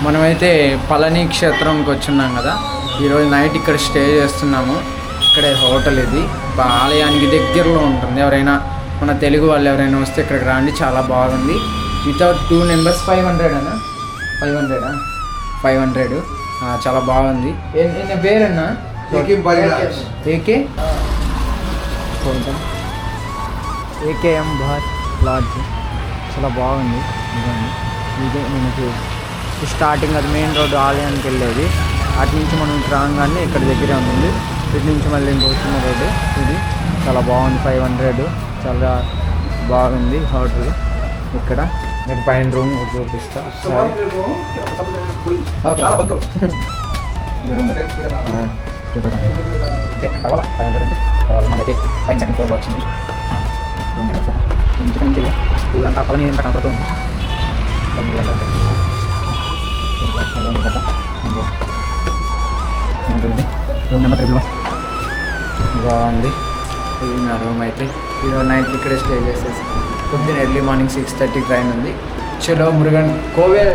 మనమైతే పళని క్షేత్రంకి వచ్చున్నాం కదా. ఈరోజు నైట్ ఇక్కడ స్టే చేస్తున్నాము. ఇక్కడే హోటల్ ఇది, ఆలయానికి దగ్గరలో ఉంటుంది. ఎవరైనా మన తెలుగు వాళ్ళు ఎవరైనా వస్తే ఇక్కడికి రండి, చాలా బాగుంది. వితౌట్ 2 members 500 అన్నా, 500 చాలా బాగుంది. పేరన్నా ఏకేఎం భారత్ లాడ్జ్, చాలా బాగుంది. ఇదే మనకి స్టార్టింగ్ అది మెయిన్ రోడ్డు ఆలయానికి వెళ్ళేది. అటు నుంచి మనం రాగానే ఇక్కడ దగ్గరే ఉంటుంది. ఇటు నుంచి మళ్ళీ ఇంకో చిన్న రోడ్డు ఇది. చాలా బాగుంది. 500 చాలా బాగుంది హోటల్. ఇక్కడ నేను పైన రూమ్ చూపిస్తా. మనకి వచ్చింది బాగుంది. ఇది నా రూమ్ అయితే. ఈరోజు నైట్ ఇక్కడే స్టే చేసేసి పొద్దున్న ఎర్లీ మార్నింగ్ 6:30 ట్రైన్ ఉంది. చలో మురుగన్ కోవెల్.